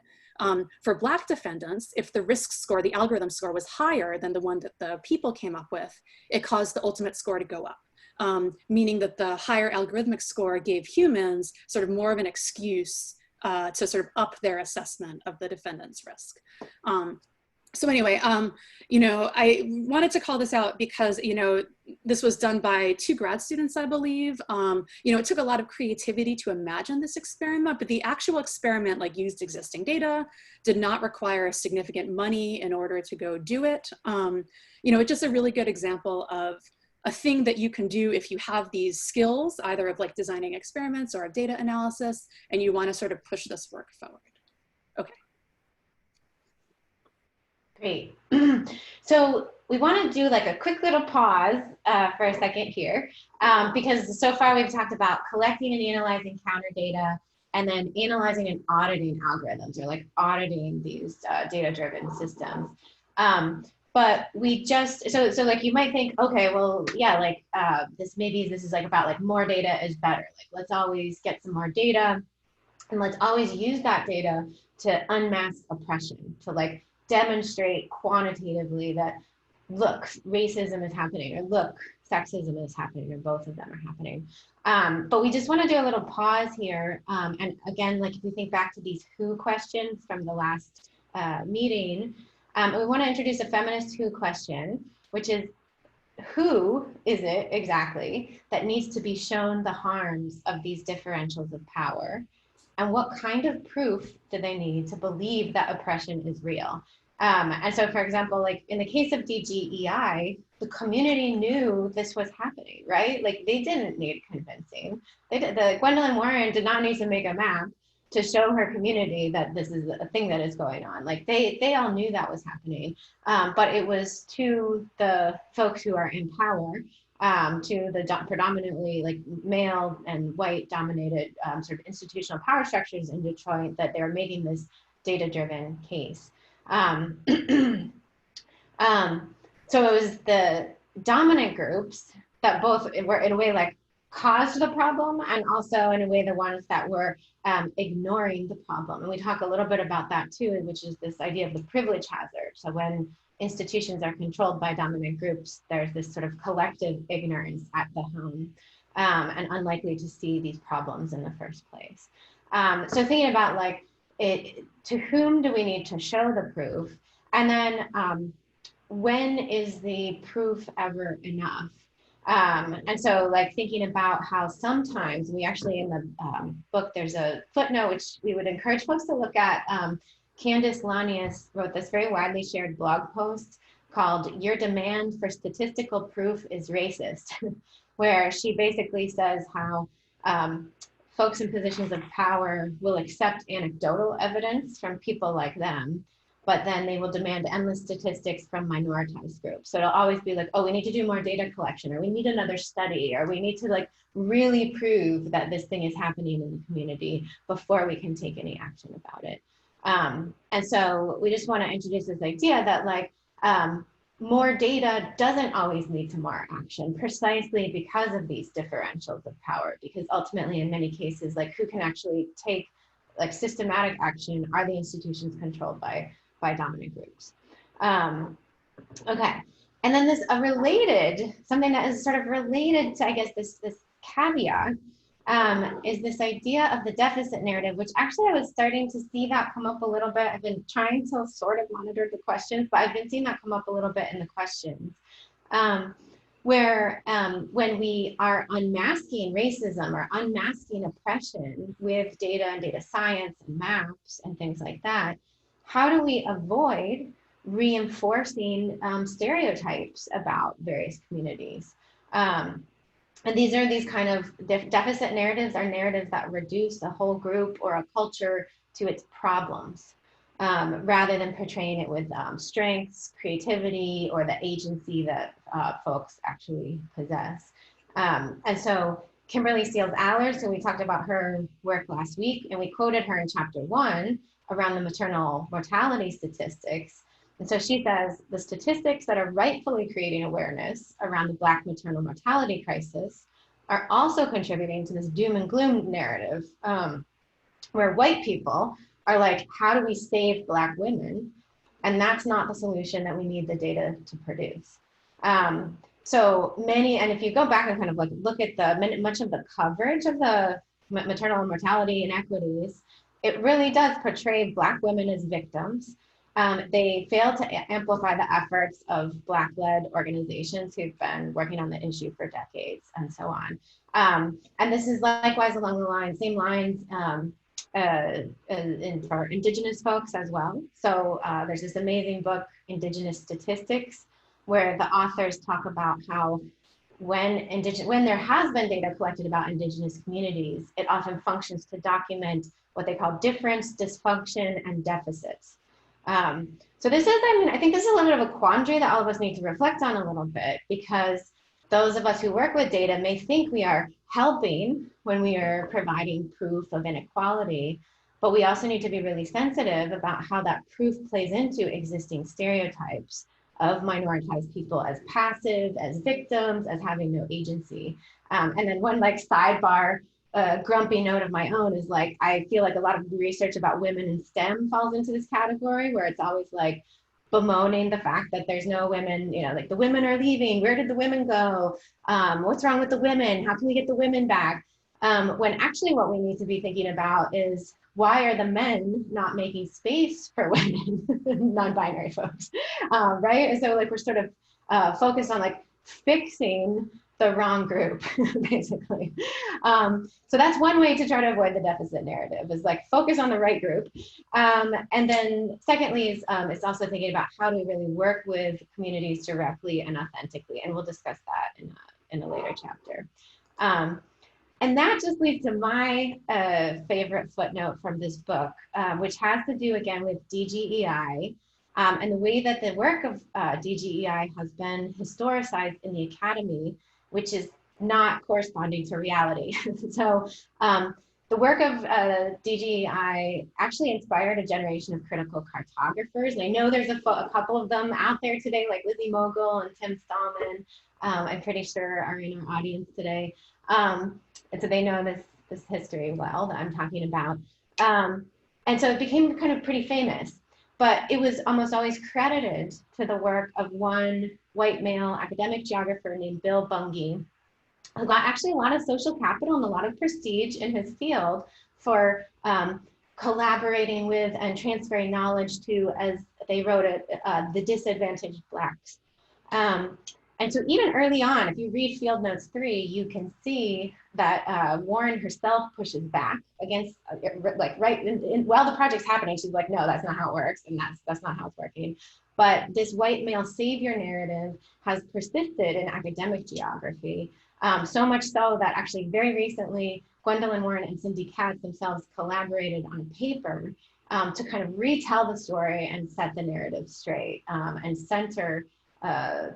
for Black defendants, if the risk score, the algorithm score, was higher than the one that the people came up with, it caused the ultimate score to go up, meaning that the higher algorithmic score gave humans sort of more of an excuse to sort of up their assessment of the defendant's risk. So anyway, you know, I wanted to call this out because, you know, this was done by 2 grad students, I believe. You know, it took a lot of creativity to imagine this experiment, but the actual experiment like used existing data, did not require significant money in order to go do it. You know, it's just a really good example of a thing that you can do if you have these skills, either of like designing experiments or of data analysis, and you want to sort of push this work forward. Okay. Great. So we want to do like a quick little pause for a second here, because so far we've talked about collecting and analyzing counter data, and then analyzing and auditing algorithms, or like auditing these data-driven systems. But we just, so like you might think, okay, well, yeah, like this is like about like more data is better. Like, let's always get some more data, and let's always use that data to unmask oppression, to like demonstrate quantitatively that, look, racism is happening, or look, sexism is happening, or both of them are happening. But we just want to do a little pause here. And again, like if we think back to these who questions from the last meeting, we want to introduce a feminist who question, which is, who is it exactly that needs to be shown the harms of these differentials of power? And what kind of proof do they need to believe that oppression is real? And so, for example, like in the case of DGEI, the community knew this was happening, right? Like they didn't need convincing. Gwendolyn Warren did not need to make a map to show her community that this is a thing that is going on. Like they all knew that was happening, but it was to the folks who are in power, to the predominantly like male and white dominated sort of institutional power structures in Detroit, that they're making this data-driven case. So it was the dominant groups that both were in a way like caused the problem, and also in a way the ones that were ignoring the problem. And we talk a little bit about that too, which is this idea of the privilege hazard. So when institutions are controlled by dominant groups, there's this sort of collective ignorance at the helm, and unlikely to see these problems in the first place. So thinking about like, to whom do we need to show the proof? And then when is the proof ever enough? And so like thinking about how sometimes we actually in the book, there's a footnote, which we would encourage folks to look at. Candace Lanius wrote this very widely shared blog post called "Your Demand for Statistical Proof is Racist," where she basically says how folks in positions of power will accept anecdotal evidence from people like them, but then they will demand endless statistics from minoritized groups. So it'll always be like, oh, we need to do more data collection, or we need another study, or we need to like really prove that this thing is happening in the community before we can take any action about it. And so we just want to introduce this idea that like more data doesn't always lead to more action, precisely because of these differentials of power, because ultimately in many cases, like who can actually take like systematic action are the institutions controlled by dominant groups. Okay, and then this something that is sort of related to, I guess, this caveat is this idea of the deficit narrative, which actually I was starting to see that come up a little bit. I've been trying to sort of monitor the questions, but I've been seeing that come up a little bit in the questions. Where when we are unmasking racism or unmasking oppression with data and data science and maps and things like that, how do we avoid reinforcing stereotypes about various communities? And these are these kind of deficit narratives, are narratives that reduce a whole group or a culture to its problems, rather than portraying it with strengths, creativity, or the agency that folks actually possess. And so Kimberly Seals-Allers, so we talked about her work last week, and we quoted her in chapter 1 around the maternal mortality statistics. And so she says, the statistics that are rightfully creating awareness around the Black maternal mortality crisis are also contributing to this doom and gloom narrative, where white people are like, how do we save Black women? And that's not the solution that we need the data to produce. So many, and if you go back and kind of like look at much of the coverage of the maternal mortality inequities, it really does portray Black women as victims. They fail to amplify the efforts of Black-led organizations who've been working on the issue for decades, and so on. And this is likewise along the same lines for Indigenous folks as well. So there's this amazing book, Indigenous Statistics, where the authors talk about how when there has been data collected about Indigenous communities, it often functions to document what they call difference, dysfunction, and deficits. So this is, I think this is a little bit of a quandary that all of us need to reflect on a little bit, because those of us who work with data may think we are helping when we are providing proof of inequality, but we also need to be really sensitive about how that proof plays into existing stereotypes of minoritized people as passive, as victims, as having no agency. And then one like sidebar, grumpy note of my own is like, I feel like a lot of research about women in STEM falls into this category, where it's always like, bemoaning the fact that there's no women, you know, like the women are leaving. Where did the women go? What's wrong with the women? How can we get the women back? When actually what we need to be thinking about is, why are the men not making space for women, non-binary folks, right? And so like we're sort of focused on like fixing the wrong group, basically. So that's one way to try to avoid the deficit narrative, is like focus on the right group. And then secondly is it's also thinking about how do we really work with communities directly and authentically, and we'll discuss that in a later chapter. And that just leads to my favorite footnote from this book, which has to do again with DGEI, and the way that the work of DGEI has been historicized in the academy, which is not corresponding to reality. So the work of DGEI actually inspired a generation of critical cartographers. And I know there's a couple of them out there today, like Lizzie Mogul and Tim Stallman, I'm pretty sure are in our audience today. And so they know this history well that I'm talking about. And so it became kind of pretty famous, but it was almost always credited to the work of one white male academic geographer named Bill Bungay, who got actually a lot of social capital and a lot of prestige in his field for collaborating with and transferring knowledge to, as they wrote it, the disadvantaged Blacks. And so even early on, if you read Field Notes 3, you can see that Warren herself pushes back against, like while the project's happening, she's like, no, that's not how it works, and that's not how it's working. But this white male savior narrative has persisted in academic geography, so much so that actually very recently, Gwendolyn Warren and Cindy Katz themselves collaborated on a paper to kind of retell the story and set the narrative straight, and center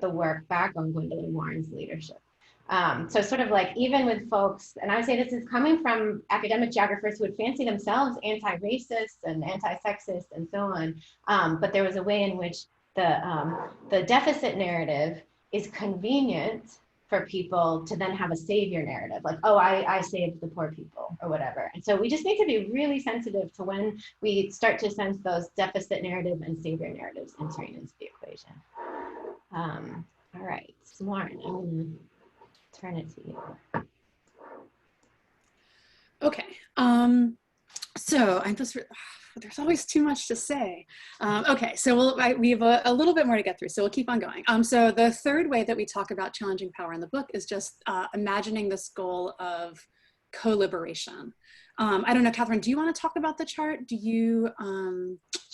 the work back on Gwendolyn Warren's leadership. So sort of like even with folks, and I would say this is coming from academic geographers who would fancy themselves anti-racist and anti-sexist and so on, but there was a way in which the deficit narrative is convenient for people to then have a savior narrative, like, oh, I saved the poor people or whatever. And so we just need to be really sensitive to when we start to sense those deficit narrative and savior narratives entering into the equation. All right, so Lauren, I'm gonna turn it to you. Okay, so I'm just, there's always too much to say. Okay, so we have a little bit more to get through, so we'll keep on going. So the third way that we talk about challenging power in the book is just imagining this goal of co-liberation. I don't know, Catherine, do you want to talk about the chart? Do you?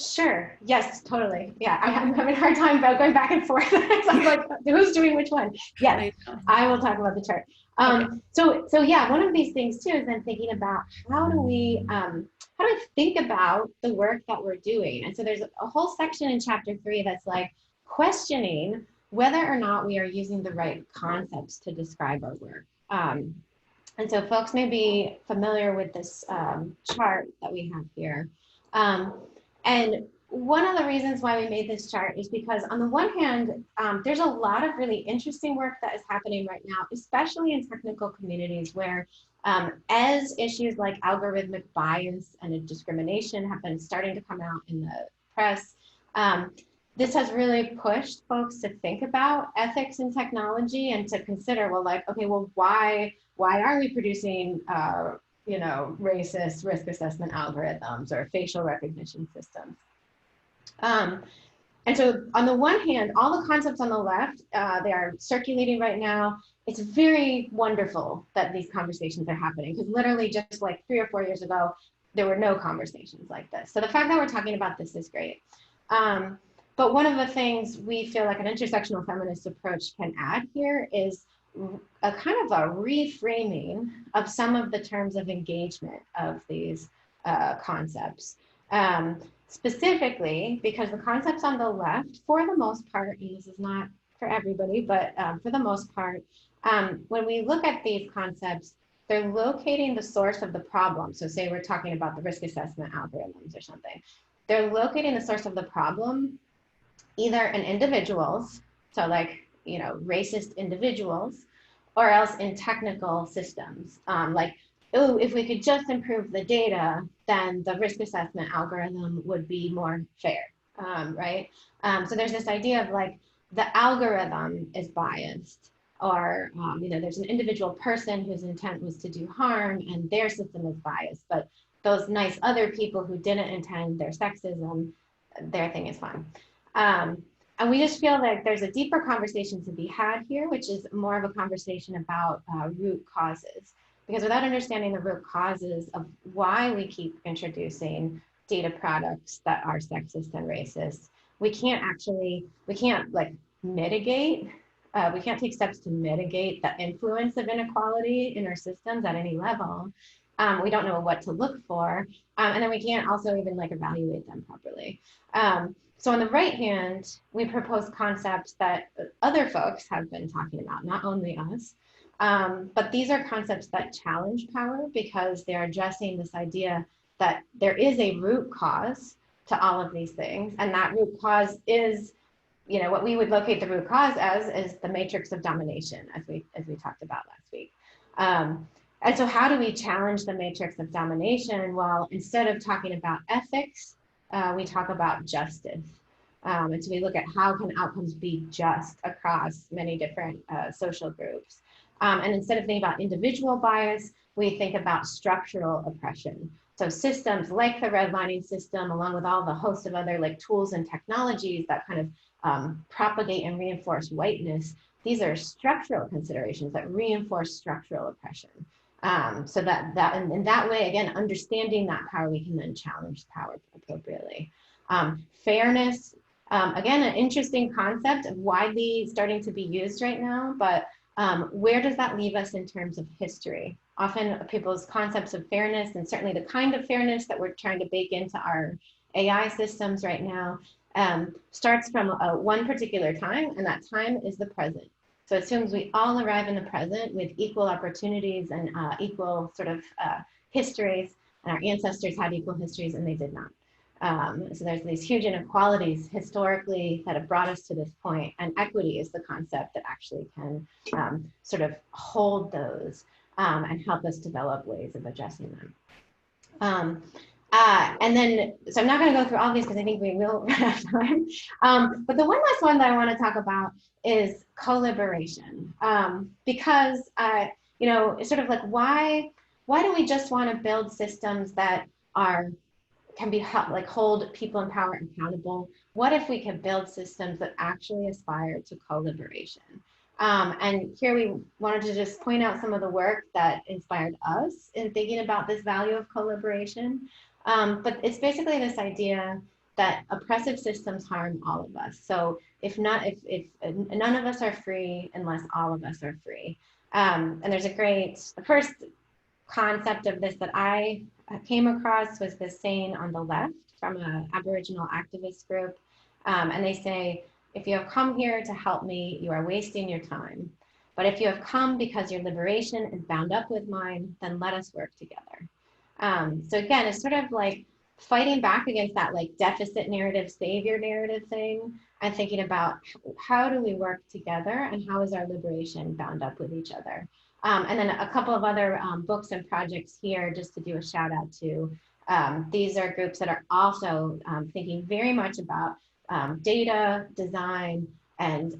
Sure, yes, totally. Yeah, I'm having a hard time about going back and forth. I'm like, who's doing which one? Yes, I will talk about the chart. Okay. So yeah, one of these things too is then thinking about how do we think about the work that we're doing? And so there's a whole section in chapter 3 that's like questioning whether or not we are using the right concepts to describe our work. And so folks may be familiar with this chart that we have here. And one of the reasons why we made this chart is because on the one hand, there's a lot of really interesting work that is happening right now, especially in technical communities where as issues like algorithmic bias and discrimination have been starting to come out in the press, this has really pushed folks to think about ethics in technology and to consider, well, like, okay, well, why are we producing racist risk assessment algorithms or facial recognition systems? And so on the one hand, all the concepts on the left, they are circulating right now. It's very wonderful that these conversations are happening, because literally just like 3 or 4 years ago, there were no conversations like this. So the fact that we're talking about this is great. But one of the things we feel like an intersectional feminist approach can add here is a kind of a reframing of some of the terms of engagement of these concepts. Specifically, because the concepts on the left, for the most part, and this is not for everybody, but for the most part, when we look at these concepts, they're locating the source of the problem. So say we're talking about the risk assessment algorithms or something. They're locating the source of the problem either in individuals, so like, racist individuals, or else in technical systems. Like, oh, if we could just improve the data, then the risk assessment algorithm would be more fair, right? So there's this idea of like the algorithm is biased, or there's an individual person whose intent was to do harm and their system is biased, but those nice other people who didn't intend their sexism, their thing is fine. And we just feel like there's a deeper conversation to be had here, which is more of a conversation about root causes. Because without understanding the root causes of why we keep introducing data products that are sexist and racist, we can't like mitigate, we can't take steps to mitigate the influence of inequality in our systems at any level. We don't know what to look for. And then we can't also even like evaluate them properly. So on the right hand, we propose concepts that other folks have been talking about, not only us. But these are concepts that challenge power because they're addressing this idea that there is a root cause to all of these things. And that root cause is, what we would locate the root cause as is the matrix of domination, as we talked about last week. And so how do we challenge the matrix of domination? Well, instead of talking about ethics, we talk about justice. And so we look at how can outcomes be just across many different social groups. And instead of thinking about individual bias, we think about structural oppression. So systems like the redlining system, along with all the host of other like tools and technologies that kind of propagate and reinforce whiteness, these are structural considerations that reinforce structural oppression. So that in that way, again, understanding that power, we can then challenge power appropriately. Fairness, again, an interesting concept, widely starting to be used right now, but where does that leave us in terms of history? Often people's concepts of fairness, and certainly the kind of fairness that we're trying to bake into our AI systems right now, starts from one particular time, and that time is the present. So it assumes we all arrive in the present with equal opportunities and equal sort of histories, and our ancestors had equal histories and they did not. So there's these huge inequalities historically that have brought us to this point, and equity is the concept that actually can sort of hold those and help us develop ways of addressing them. And then, so I'm not going to go through all these because I think we will run out of time. But the one last one that I want to talk about is co-liberation, because it's sort of like why do we just want to build systems that can be like hold people in power accountable? What if we could build systems that actually aspire to co-liberation? And here we wanted to just point out some of the work that inspired us in thinking about this value of co-liberation. But it's basically this idea that oppressive systems harm all of us. So if none of us are free unless all of us are free. And there's the first concept of this that I came across was this saying on the left from an Aboriginal activist group. And they say, if you have come here to help me, you are wasting your time. But if you have come because your liberation is bound up with mine, then let us work together. So again, it's sort of like fighting back against that like deficit narrative, savior narrative thing, and thinking about how do we work together and how is our liberation bound up with each other. And then a couple of other books and projects here just to do a shout out to. These are groups that are also thinking very much about data, design, and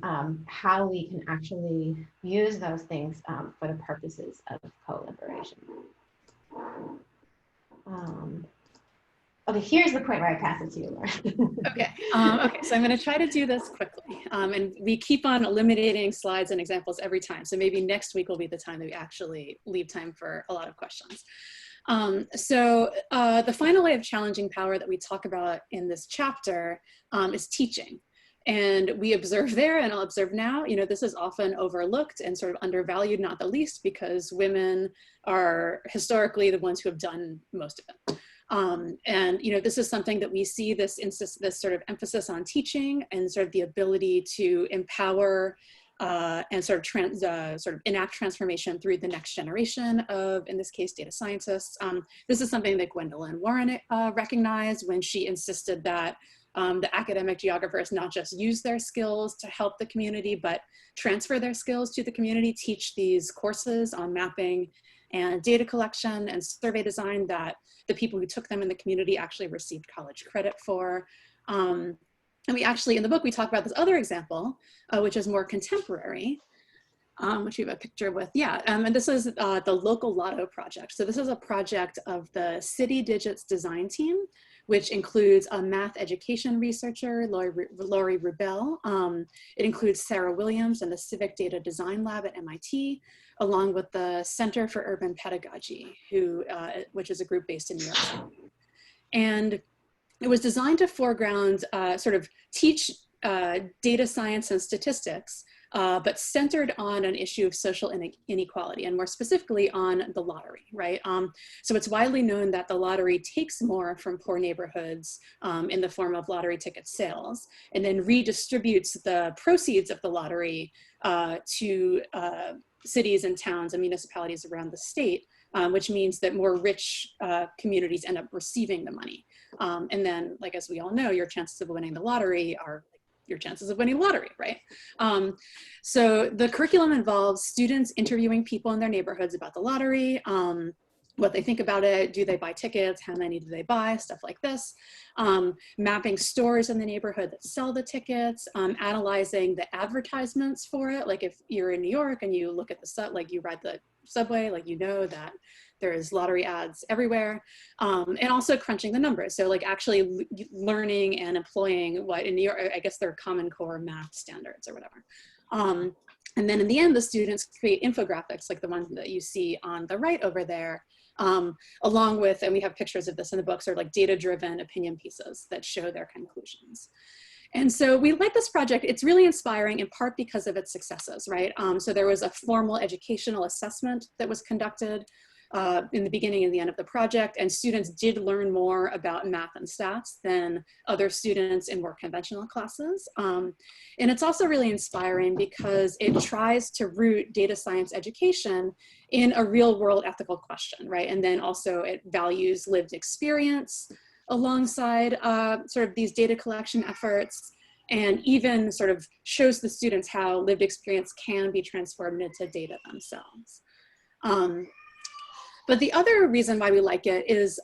how we can actually use those things for the purposes of co-liberation. Okay, here's the point where I pass it to you, Laura. Okay, so I'm going to try to do this quickly. And we keep on eliminating slides and examples every time. So maybe next week will be the time that we actually leave time for a lot of questions. The final way of challenging power that we talk about in this chapter is teaching. And we observe there, and I'll observe now, this is often overlooked and sort of undervalued, not the least, because women are historically the ones who have done most of it. And this is something that we see this sort of emphasis on teaching and sort of the ability to empower and sort of enact transformation through the next generation of, in this case, data scientists. This is something that Gwendolyn Warren recognized when she insisted that the academic geographers not just use their skills to help the community, but transfer their skills to the community, teach these courses on mapping and data collection and survey design that the people who took them in the community actually received college credit for. And we actually, in the book, we talk about this other example, which is more contemporary, which we have a picture with, yeah. And this is the Local Lotto project. So this is a project of the City Digits design team, which includes a math education researcher, Laurie Rubel. It includes Sarah Williams and the Civic Data Design Lab at MIT, along with the Center for Urban Pedagogy, which is a group based in New York City. And it was designed to foreground, sort of teach data science and statistics, but centered on an issue of social inequality, and more specifically on the lottery, right? So it's widely known that the lottery takes more from poor neighborhoods in the form of lottery ticket sales, and then redistributes the proceeds of the lottery to cities and towns and municipalities around the state, which means that more rich communities end up receiving the money. And then, like, as we all know, your chances of winning the lottery are your chances of winning lottery, right? So the curriculum involves students interviewing people in their neighborhoods about the lottery, what they think about it, do they buy tickets, how many do they buy, stuff like this, mapping stores in the neighborhood that sell the tickets, analyzing the advertisements for it. Like if you're in New York and you look at like you ride the subway, like you know that there's lottery ads everywhere, and also crunching the numbers. So like actually learning and employing what in New York, I guess they're Common Core math standards or whatever. And then in the end, the students create infographics like the one that you see on the right over there, along with, and we have pictures of this in the books, are like data-driven opinion pieces that show their conclusions. And so we like this project. It's really inspiring in part because of its successes, right? So there was a formal educational assessment that was conducted in the beginning and the end of the project, and students did learn more about math and stats than other students in more conventional classes. And it's also really inspiring because it tries to root data science education in a real world ethical question, right? And then also it values lived experience alongside sort of these data collection efforts, and even sort of shows the students how lived experience can be transformed into data themselves. But the other reason why we like it is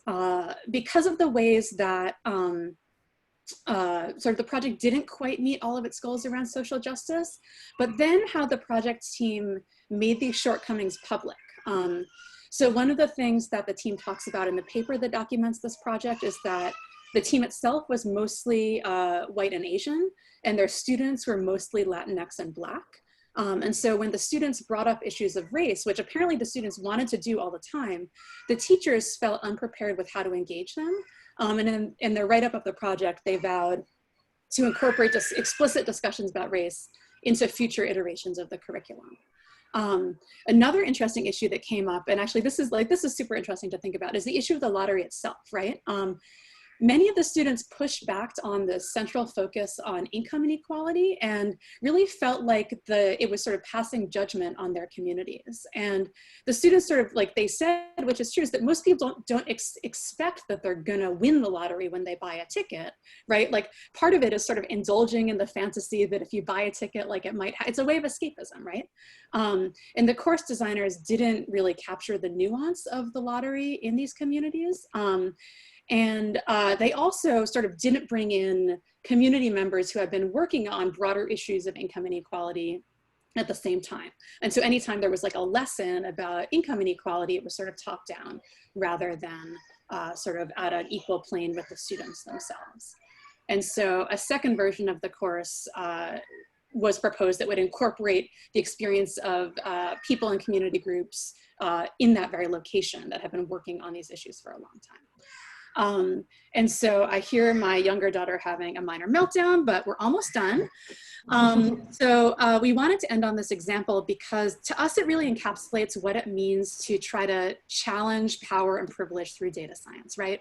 because of the ways that sort of the project didn't quite meet all of its goals around social justice, but then how the project team made these shortcomings public. So one of the things that the team talks about in the paper that documents this project is that the team itself was mostly white and Asian, and their students were mostly Latinx and Black. And so when the students brought up issues of race, which apparently the students wanted to do all the time, the teachers felt unprepared with how to engage them. And in their write-up of the project, they vowed to incorporate explicit discussions about race into future iterations of the curriculum. Another interesting issue that came up, and actually this is super interesting to think about, is the issue of the lottery itself, right? Many of the students pushed back on the central focus on income inequality and really felt like it was sort of passing judgment on their communities. And the students sort of, like they said, which is true, is that most people don't expect that they're gonna win the lottery when they buy a ticket, right? Like part of it is sort of indulging in the fantasy that if you buy a ticket, like it's a way of escapism, right? And the course designers didn't really capture the nuance of the lottery in these communities. And they also sort of didn't bring in community members who had been working on broader issues of income inequality at the same time. And so anytime there was like a lesson about income inequality, it was sort of top down rather than sort of at an equal plane with the students themselves. And so a second version of the course was proposed that would incorporate the experience of people and community groups in that very location that have been working on these issues for a long time. And so I hear my younger daughter having a minor meltdown, but we're almost done. So we wanted to end on this example because to us, it really encapsulates what it means to try to challenge power and privilege through data science, right?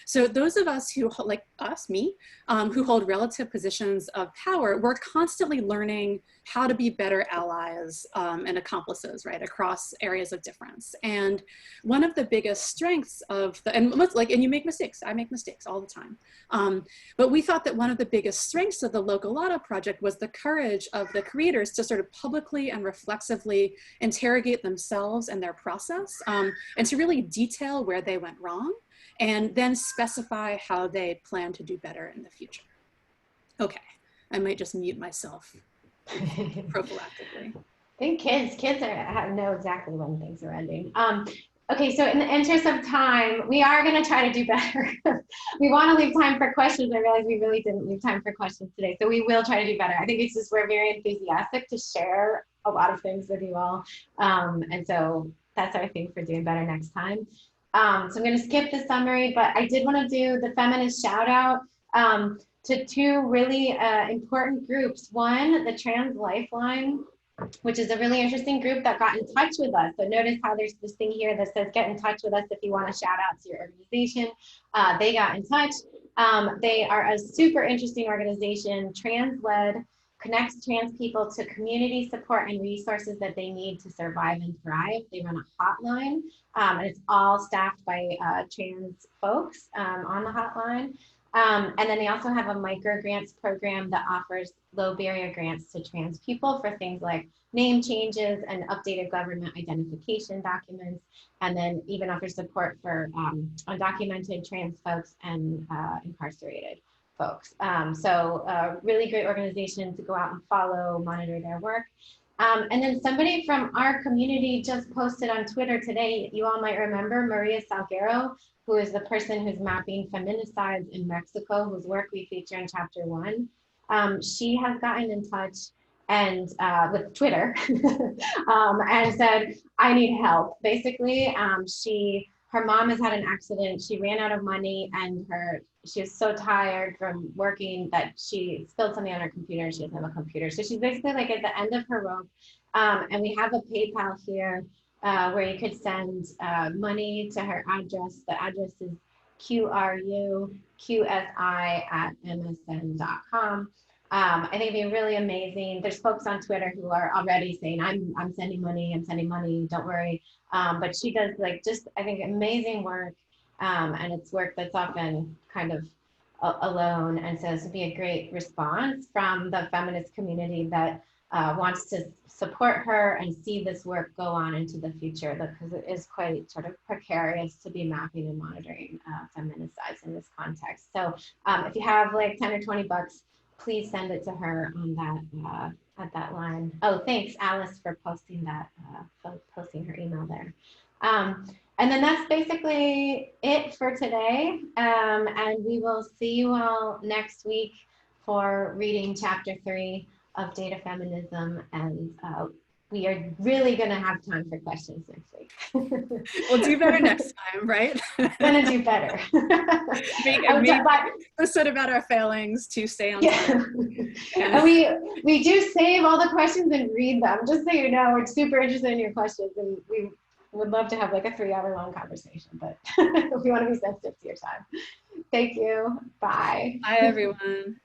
So those of us who, like us, me, who hold relative positions of power, we're constantly learning how to be better allies and accomplices, right, across areas of difference. And one of the biggest strengths of and you make mistakes, I make mistakes all the time. But we thought that one of the biggest strengths of the Local Lotto project was the courage of the creators to sort of publicly and reflexively interrogate themselves and their process, and to really detail where they went wrong, and then specify how they plan to do better in the future. Okay, I might just mute myself prophylactically. I think kids know exactly when things are ending. Okay, so in the interest of time, we are going to try to do better. We want to leave time for questions. I realize we really didn't leave time for questions today, so we will try to do better. I think it's just we're very enthusiastic to share a lot of things with you all, and so that's our thing for doing better next time. So I'm going to skip the summary, but I did want to do the feminist shout out to two really important groups. One, the Trans Lifeline, which is a really interesting group that got in touch with us. So notice how there's this thing here that says get in touch with us if you want to shout out to your organization. They got in touch. They are a super interesting organization, trans-led, connects trans people to community support and resources that they need to survive and thrive. They run a hotline, and it's all staffed by trans folks on the hotline. And then they also have a micro grants program that offers low barrier grants to trans people for things like name changes and updated government identification documents, and then even offers support for undocumented trans folks and incarcerated folks. So really great organization to go out and follow, monitor their work. And then somebody from our community just posted on Twitter today, you all might remember Maria Salguero, who is the person who's mapping feminicides in Mexico, whose work we feature in chapter 1. She has gotten in touch and with Twitter and said, I need help. Basically, her mom has had an accident. She ran out of money and she was so tired from working that she spilled something on her computer. She doesn't have a computer. So she's basically like at the end of her rope. And we have a PayPal here where you could send money to her address. The address is qruqsi@msn.com. I think it'd be really amazing. There's folks on Twitter who are already saying, I'm sending money, don't worry. But she does like just, I think, amazing work. And it's work that's often kind of alone. And so this would be a great response from the feminist community that wants to support her and see this work go on into the future, because it is quite sort of precarious to be mapping and monitoring feminicides in this context. So if you have like 10 or 20 bucks, please send it to her on that at that line. Oh, thanks, Alice, for posting that, posting her email there. And then that's basically it for today. And we will see you all next week for reading chapter 3 of Data Feminism. And we are really going to have time for questions next week. We'll do better next time, right? Gonna do better. Maybe said about our failings to stay on time. And we do save all the questions and read them, just so you know. We're super interested in your questions, and we would love to have like a 3-hour-long conversation, but we want to be sensitive to your time. Thank you. Bye. Bye, everyone.